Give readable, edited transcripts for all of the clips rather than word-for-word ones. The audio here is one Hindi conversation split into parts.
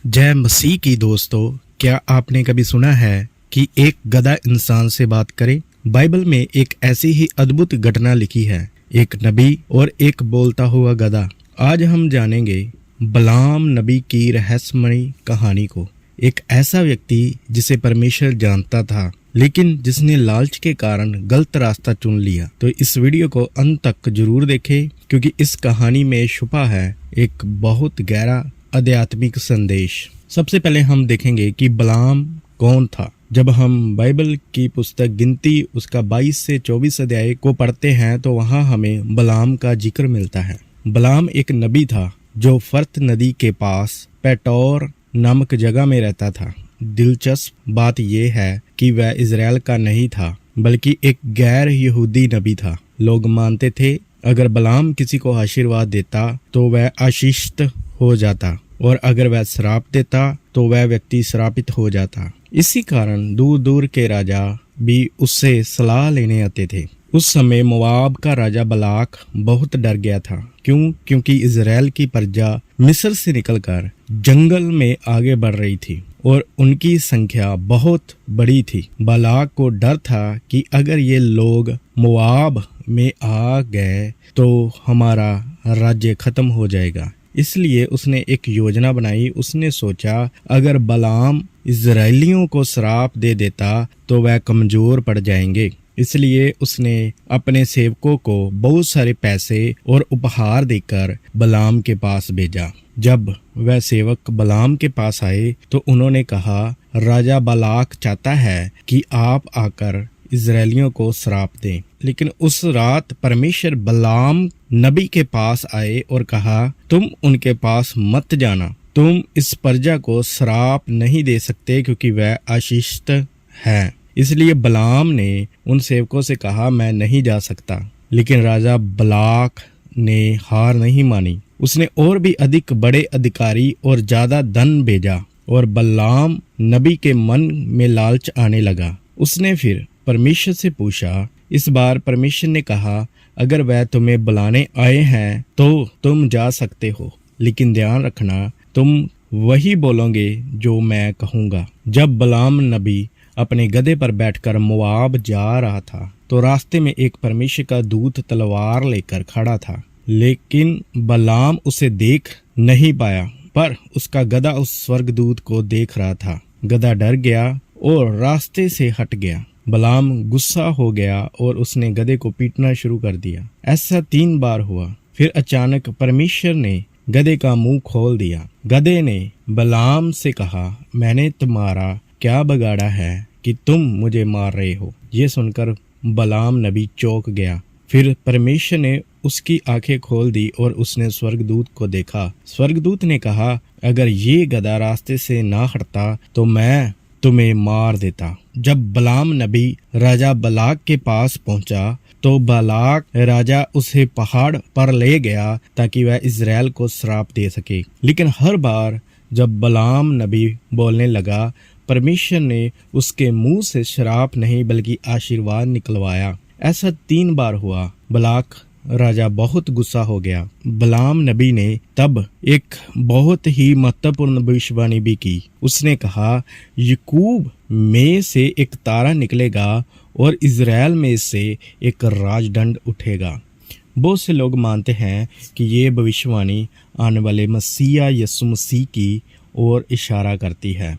जय मसीह की दोस्तों, क्या आपने कभी सुना है कि एक गधा इंसान से बात करे? बाइबल में एक ऐसी ही अद्भुत घटना लिखी है, एक नबी और एक बोलता हुआ गधा। आज हम जानेंगे बलाम नबी की रहस्यमयी कहानी को। एक ऐसा व्यक्ति जिसे परमेश्वर जानता था, लेकिन जिसने लालच के कारण गलत रास्ता चुन लिया। तो इस वीडियो को अंत तक जरूर देखें, क्योंकि इस कहानी में छुपा है एक बहुत गहरा आध्यात्मिक संदेश। सबसे पहले हम देखेंगे कि बलाम कौन था। जब हम बाइबल की पुस्तक गिनती उसका 22 से 24 अध्याय को पढ़ते हैं तो वहाँ हमें बलाम का जिक्र मिलता है। बलाम एक नबी था जो फरत नदी के पास पेटोर नामक जगह में रहता था। दिलचस्प बात यह है कि वह इजराइल का नहीं था, बल्कि एक गैर यहूदी नबी था। लोग मानते थे अगर बलाम किसी को आशीर्वाद देता तो वह आशीषित हो जाता, और अगर वह श्राप देता तो वह व्यक्ति श्रापित हो जाता। इसी कारण दूर दूर के राजा भी उससे सलाह लेने आते थे। उस समय मोआब का राजा बलाक बहुत डर गया था। क्योंकि इजराइल की प्रजा मिस्र से निकलकर जंगल में आगे बढ़ रही थी और उनकी संख्या बहुत बड़ी थी। बलाक को डर था कि अगर ये लोग मोआब में आ गए तो हमारा राज्य खत्म हो जाएगा। इसलिए उसने एक योजना बनाई। उसने सोचा अगर बलाम इजराइलियों को श्राप दे देता तो वह कमजोर पड़ जाएंगे। इसलिए उसने अपने सेवकों को बहुत सारे पैसे और उपहार देकर बलाम के पास भेजा। जब वह सेवक बलाम के पास आए तो उन्होंने कहा, राजा बलाक चाहता है कि आप आकर इजराइलियों को श्राप दें। लेकिन उस रात परमेश्वर बलाम नबी के पास आए और कहा, तुम उनके पास मत जाना। तुम इस प्रजा को श्राप नहीं दे सकते क्योंकि वह आशीषित है। इसलिए बलाम ने उन सेवकों से कहा, मैं नहीं जा सकता। लेकिन राजा बलाक ने हार नहीं मानी। उसने और भी अधिक बड़े अधिकारी और ज्यादा धन भेजा और बलाम नबी के मन में लालच आने लगा। उसने फिर परमेश्वर से पूछा। इस बार परमेश्वर ने कहा, अगर वह तुम्हें बुलाने आए हैं तो तुम जा सकते हो, लेकिन ध्यान रखना तुम वही बोलोगे जो मैं कहूँगा। जब बलाम नबी अपने गधे पर बैठकर मोआब जा रहा था तो रास्ते में एक परमेश्वर का दूत तलवार लेकर खड़ा था, लेकिन बलाम उसे देख नहीं पाया, पर उसका गधा उस स्वर्गदूत को देख रहा था। गधा डर गया और रास्ते से हट गया। बलाम गुस्सा हो गया और उसने गधे को पीटना शुरू कर दिया। ऐसा 3 बार हुआ। फिर अचानक परमेश्वर ने गधे का मुंह खोल दिया। गधे ने बलाम से कहा, मैंने तुम्हारा क्या बिगाड़ा है कि तुम मुझे मार रहे हो? ये सुनकर बलाम नबी चौंक गया। फिर परमेश्वर ने उसकी आंखें खोल दी और उसने स्वर्गदूत को देखा। स्वर्गदूत ने कहा, अगर ये गधा रास्ते से ना हटता तो मैं तुम्हें मार देता। जब बलाम नबी राजा बलाक के पास पहुंचा तो बलाक राजा उसे पहाड़ पर ले गया ताकि वह इजराइल को श्राप दे सके। लेकिन हर बार जब बलाम नबी बोलने लगा, परमेश्वर ने उसके मुंह से श्राप नहीं बल्कि आशीर्वाद निकलवाया। ऐसा 3 बार हुआ। बलाक राजा बहुत गुस्सा हो गया। बलाम नबी ने तब एक बहुत ही महत्वपूर्ण भविष्यवाणी भी की। उसने कहा, याकूब में से एक तारा निकलेगा और इजराइल में से एक राजदंड उठेगा। बहुत से लोग मानते हैं कि ये भविष्यवाणी आने वाले मसीहा यीशु मसीह की ओर इशारा करती है।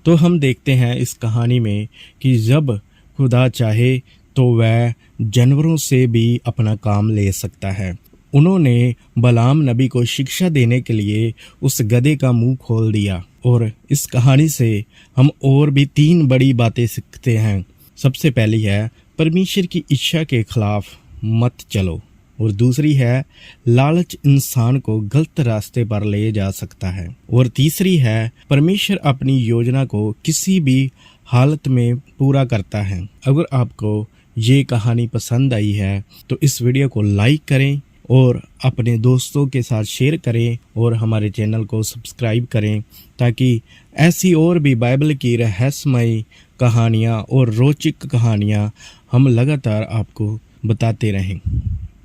तो हम देखते हैं इस कहानी में कि जब खुदा चाहे तो वह जानवरों से भी अपना काम ले सकता है। उन्होंने बलाम नबी को शिक्षा देने के लिए उस गधे का मुंह खोल दिया। और इस कहानी से हम और भी 3 बड़ी बातें सीखते हैं। सबसे पहली है, परमेश्वर की इच्छा के खिलाफ मत चलो। और दूसरी है, लालच इंसान को गलत रास्ते पर ले जा सकता है। और तीसरी है, परमेश्वर अपनी योजना को किसी भी हालत में पूरा करता है। अगर आपको ये कहानी पसंद आई है तो इस वीडियो को लाइक करें और अपने दोस्तों के साथ शेयर करें और हमारे चैनल को सब्सक्राइब करें, ताकि ऐसी और भी बाइबल की रहस्यमयी कहानियाँ और रोचक कहानियाँ हम लगातार आपको बताते रहें।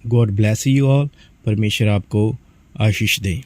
God bless you all. परमेश्वर आपको आशीष दे।